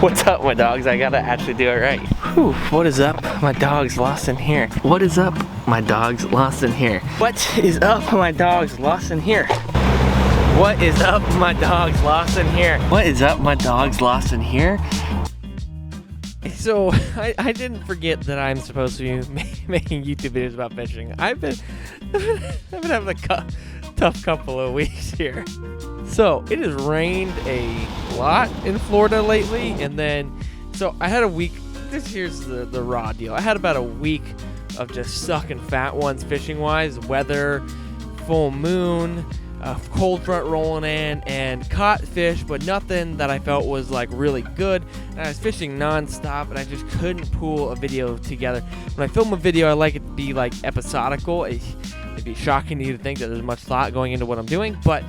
What's up, my dogs? I gotta actually do it right. Whew, what is up, my dogs lost in here? What is up, my dogs lost in here? What is up, my dogs lost in here? What is up, my dogs lost in here? What is up, my dogs lost in here? So, I didn't forget that I'm supposed to be making YouTube videos about fishing. I've been having a tough couple of weeks here. So, it has rained a lot in Florida lately, and then, so I had a week, here's the raw deal. I had about a week of just sucking fat ones fishing-wise, weather, full moon, a cold front rolling in, and caught fish, but nothing that I felt was like really good. And I was fishing non-stop, and I just couldn't pull a video together. When I film a video, I like it to be like episodical. It'd be shocking to you to think that there's much thought going into what I'm doing, but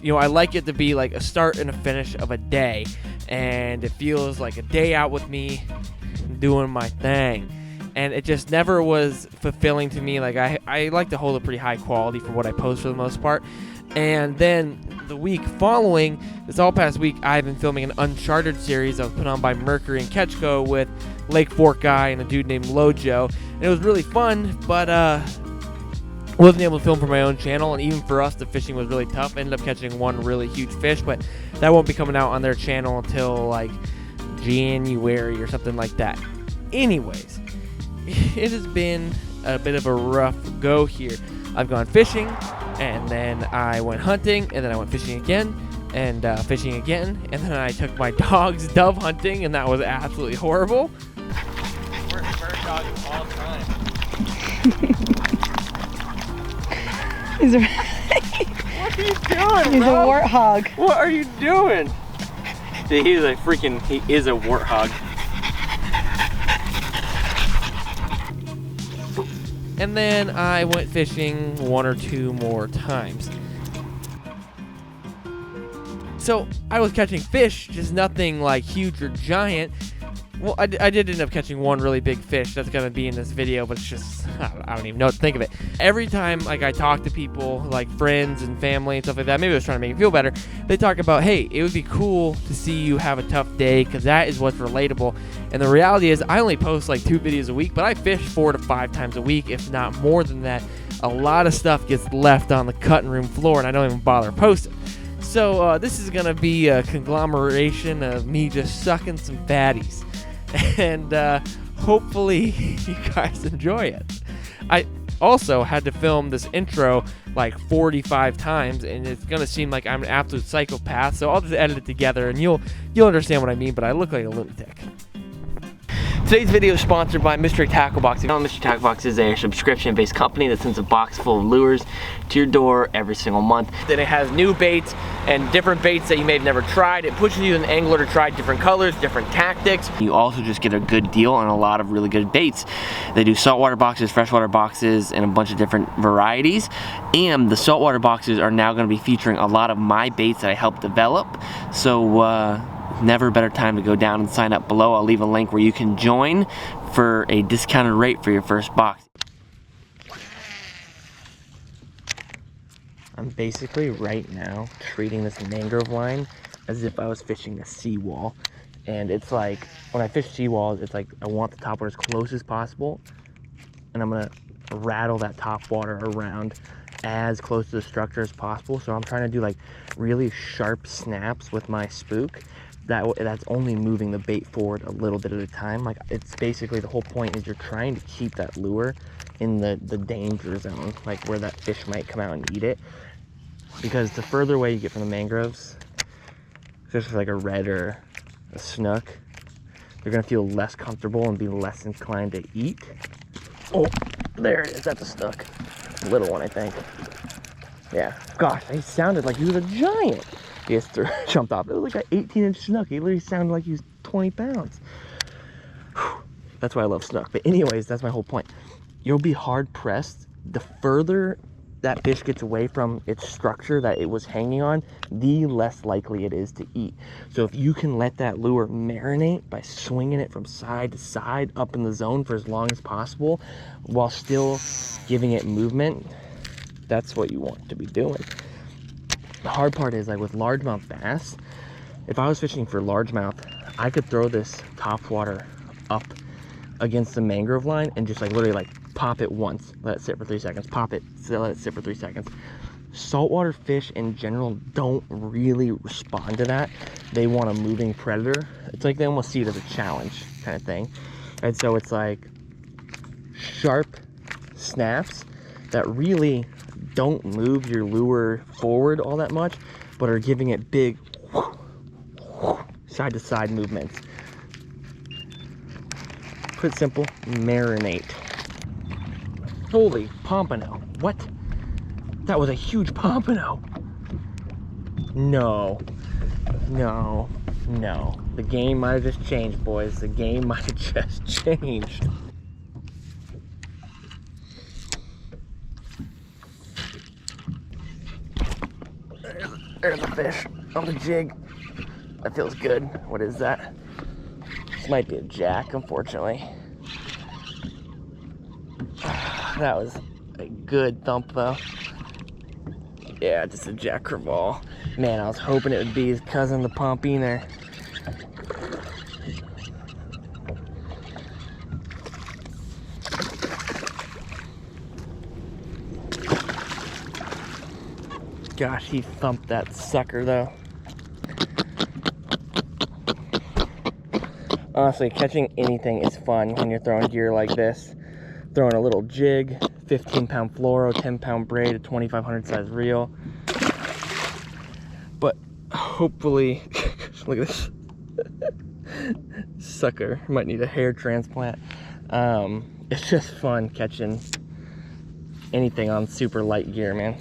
you know, I like it to be like a start and a finish of a day, and it feels like a day out with me doing my thing. And it just never was fulfilling to me. Like I like to hold a pretty high quality for what I post for the most part. And then the week following, this all past week, I've been filming an Uncharted series that was put on by Mercury and Ketchko with Lake Fork Guy and a dude named Lojo. And it was really fun, but wasn't able to film for my own channel, and even for us, the fishing was really tough. I ended up catching one really huge fish, but that won't be coming out on their channel until like January or something like that. Anyways, it has been a bit of a rough go here. I've gone fishing, and then I went hunting, and then I went fishing again, and fishing again, and then I took my dogs dove hunting, and that was absolutely horrible. Worst bird dog of all time. He's a What are you doing, He's bro? a warthog. What are you doing? Dude, he is a warthog. And then I went fishing one or two more times. So I was catching fish, just nothing like huge or giant. Well, I did end up catching one really big fish that's gonna be in this video, but it's just, I don't even know what to think of it. Every time like I talk to people, like friends and family and stuff like that, maybe I was trying to make me feel better, they talk about, hey, it would be cool to see you have a tough day, because that is what's relatable. And the reality is, I only post like 2 videos a week, but I fish 4 to 5 times a week, if not more than that. A lot of stuff gets left on the cutting room floor, and I don't even bother posting. So this is gonna be a conglomeration of me just sucking some fatties. And hopefully you guys enjoy it. I also had to film this intro like 45 times, and it's gonna seem like I'm an absolute psychopath, so I'll just edit it together and you'll understand what I mean, but I look like a lunatic. Today's video is sponsored by Mystery Tackle Box. Mystery Tackle Box is a subscription-based company that sends a box full of lures to your door every single month. Then it has new baits and different baits that you may have never tried. It pushes you as an angler to try different colors, different tactics. You also just get a good deal on a lot of really good baits. They do saltwater boxes, freshwater boxes, and a bunch of different varieties. And the saltwater boxes are now going to be featuring a lot of my baits that I helped develop. So never a better time to go down and sign up below. I'll leave a link where you can join for a discounted rate for your first box. I'm basically right now treating this mangrove line as if I was fishing a seawall. And it's like, when I fish seawalls, it's like I want the topwater as close as possible, and I'm gonna rattle that topwater around as close to the structure as possible. So I'm trying to do like really sharp snaps with my spook. That's only moving the bait forward a little bit at a time. Like, it's basically, the whole point is you're trying to keep that lure in the danger zone, like where that fish might come out and eat it. Because the further away you get from the mangroves, especially like a red or a snook, they're gonna feel less comfortable and be less inclined to eat. Oh, there it is, that's a snook. Little one, I think. Yeah, gosh, he sounded like he was a giant. He just jumped off. It was like an 18-inch snook. He literally sounded like he was 20 pounds. Whew. That's why I love snook. But anyways, that's my whole point. You'll be hard pressed. The further that fish gets away from its structure that it was hanging on, the less likely it is to eat. So if you can let that lure marinate by swinging it from side to side up in the zone for as long as possible while still giving it movement, that's what you want to be doing. The hard part is, like with largemouth bass, if I was fishing for largemouth, I could throw this topwater up against the mangrove line and just like literally like pop it once, let it sit for 3 seconds, pop it, let it sit for 3 seconds. Saltwater fish in general don't really respond to that. They want a moving predator. It's like they almost see it as a challenge kind of thing. And so it's like sharp snaps that really don't move your lure forward all that much, but are giving it big side to side movements. Put it simple, marinate. Holy pompano, what? That was a huge pompano. No, no, no. The game might have just changed, boys. The game might have just changed. There's a fish on the jig. That feels good. What is that? This might be a jack, unfortunately. That was a good thump, though. Yeah, just a jack crevalle. Man, I was hoping it would be his cousin, the pompiner. Gosh, he thumped that sucker, though. Honestly, catching anything is fun when you're throwing gear like this. Throwing a little jig, 15-pound fluoro, 10-pound braid, a 2500 size reel. But hopefully, look at this sucker. Might need a hair transplant. It's just fun catching anything on super light gear, man.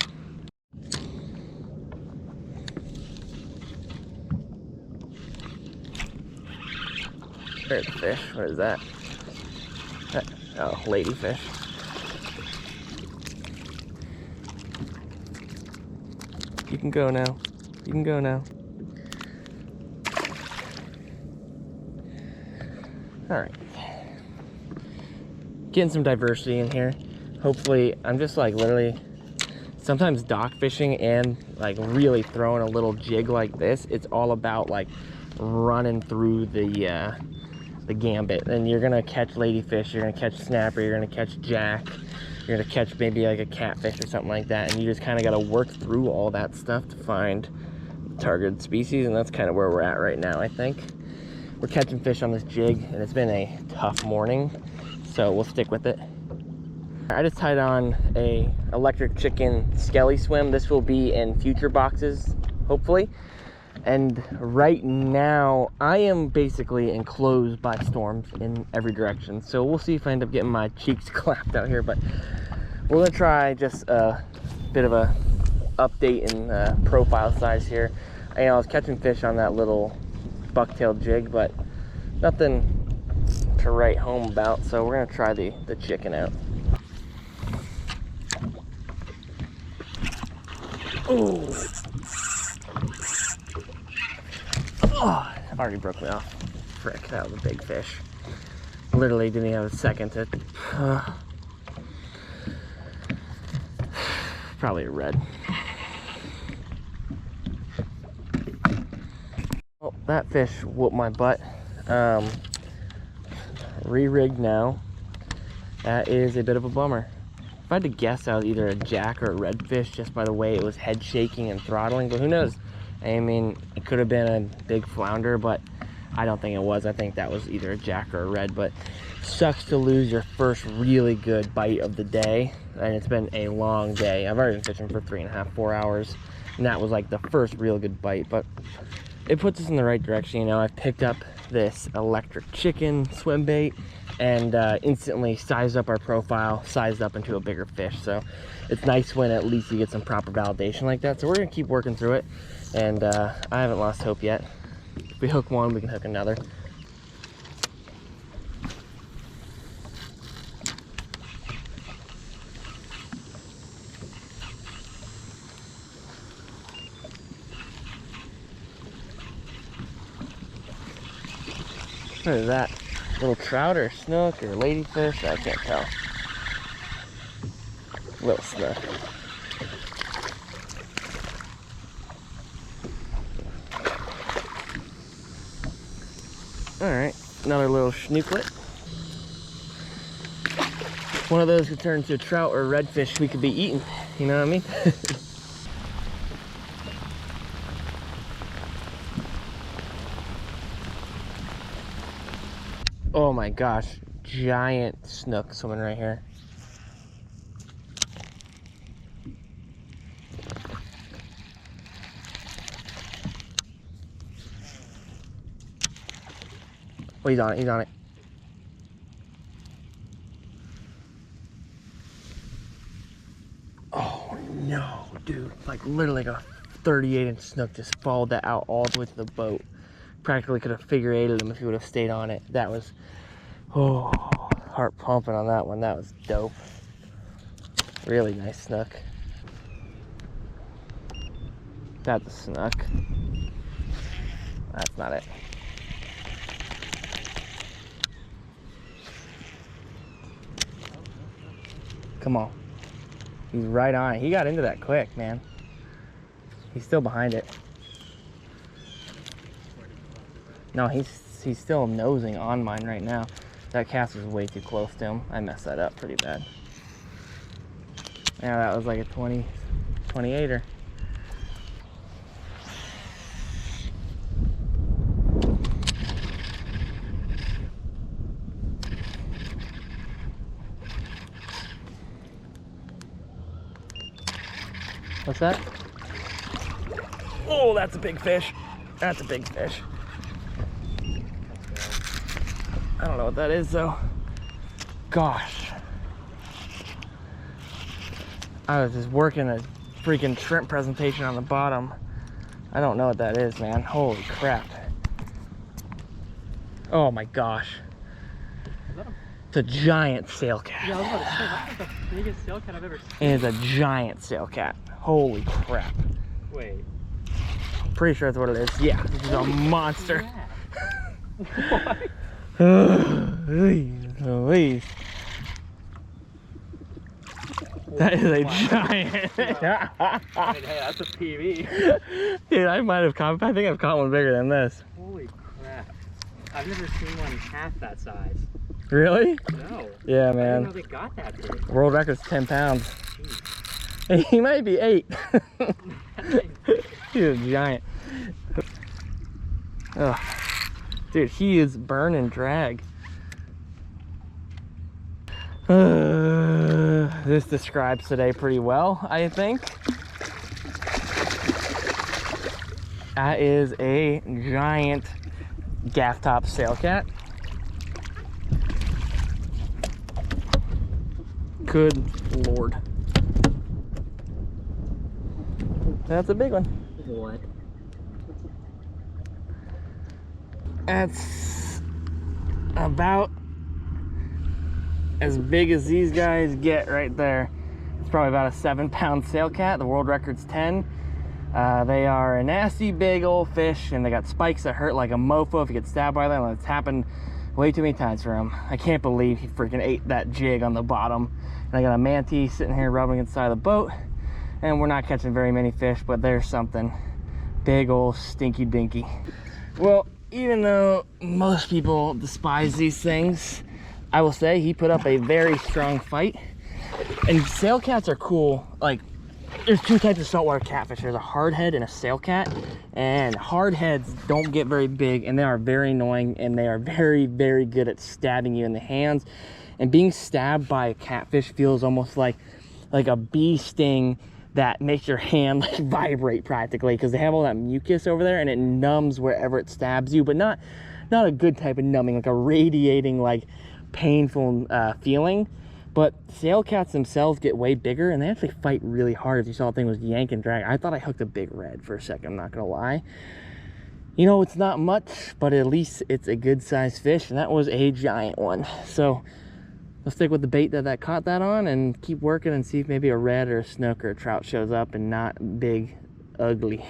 There's a fish. What is that? Oh, ladyfish. You can go now. You can go now. Alright. Getting some diversity in here. Hopefully, I'm just like literally, sometimes dock fishing and like really throwing a little jig like this, it's all about like running through the gambit. And you're gonna catch ladyfish, you're gonna catch snapper, you're gonna catch jack, you're gonna catch maybe like a catfish or something like that, and you just kind of got to work through all that stuff to find targeted species. And that's kind of where we're at right now. I think we're catching fish on this jig, and it's been a tough morning, so we'll stick with it. I just tied on a electric chicken skelly swim. This will be in future boxes, hopefully. And right now, I am basically enclosed by storms in every direction. So we'll see if I end up getting my cheeks clapped out here. But we're gonna try just a bit of a update in profile size here. I was catching fish on that little bucktail jig, but nothing to write home about. So we're gonna try the chicken out. Ooh. Oh, already broke me off. Frick, that was a big fish. Literally didn't even have a second to... probably a red. Oh, that fish whooped my butt. Re-rigged now. That is a bit of a bummer. If I had to guess, I was either a jack or a redfish just by the way it was head shaking and throttling, but who knows? I mean, it could have been a big flounder, but I don't think it was. I think that was either a jack or a red, but sucks to lose your first really good bite of the day, and it's been a long day. I've already been fishing for 3.5, 4 hours, and that was like the first real good bite, but it puts us in the right direction. You know, I've picked up this electric chicken swim bait and instantly sized up our profile, sized up into a bigger fish. So it's nice when at least you get some proper validation like that. So we're gonna keep working through it, and I haven't lost hope yet. If we hook one, we can hook another. What is that? Little trout or snook or ladyfish? I can't tell. Little snook. All right, another little snooklet. One of those could turn into a trout or a redfish we could be eating. You know what I mean? Oh my gosh, giant snook swimming right here. Oh, he's on it, he's on it. Oh no, dude, like literally like a 38-inch snook just followed that out all the way to the boat. Practically could have figure eighted him if he would have stayed on it. That was, oh, heart pumping on that one. That was dope. Really nice snook. That's a snook. That's not it. Come on. He's right on it. He got into that quick, man. He's still behind it. No, he's still nosing on mine right now. That cast was way too close to him. I messed that up pretty bad. Yeah, that was like a 28er. What's that? Oh, that's a big fish. That's a big fish. I don't know what that is though. Gosh. I was just working a freaking shrimp presentation on the bottom. I don't know what that is, man. Holy crap. Oh my gosh. Is that It's a giant sail cat. Yeah, I was about to say, that's like the biggest sail cat I've ever seen. It is a giant sail cat. Holy crap. Wait. Pretty sure that's what it is. Yeah, this is a monster. What? Louise. That is a giant. Hey, that's a PB. Dude, I might have caught, I think I've caught one bigger than this. Holy crap. I've never seen one half that size. Really? No. Yeah, I didn't man. know they got that big. World record's 10 pounds. Jeez. He might be 8. He's a giant. Ugh. Dude, he is burn and drag. This describes today pretty well, I think. That is a giant gaff top sail cat. Good Lord. That's a big one. What? That's about as big as these guys get right there. It's probably about a 7-pound sail cat. The world record's 10. They are a nasty big old fish, and they got spikes that hurt like a mofo if you get stabbed by them. It's happened way too many times for him. I can't believe he freaking ate that jig on the bottom. And I got a manatee sitting here rubbing inside the boat, and we're not catching very many fish, but there's something. Big old stinky dinky. Well, even though most people despise these things, I will say he put up a very strong fight. And sail cats are cool. Like, there's two types of saltwater catfish. There's a hardhead and a sail cat. And hardheads don't get very big, and they are very annoying, and they are very, very good at stabbing you in the hands. And being stabbed by a catfish feels almost like a bee sting that makes your hand like vibrate practically, because they have all that mucus over there and it numbs wherever it stabs you, but not a good type of numbing, like a radiating, like painful feeling. But sail cats themselves get way bigger, and they actually fight really hard. If you saw the thing was yank and drag, I thought I hooked a big red for a second, I'm not gonna lie. You know, it's not much, but at least it's a good sized fish, and that was a giant one. So let's stick with the bait that caught that on and keep working and see if maybe a red or a snook or a trout shows up and not big, ugly.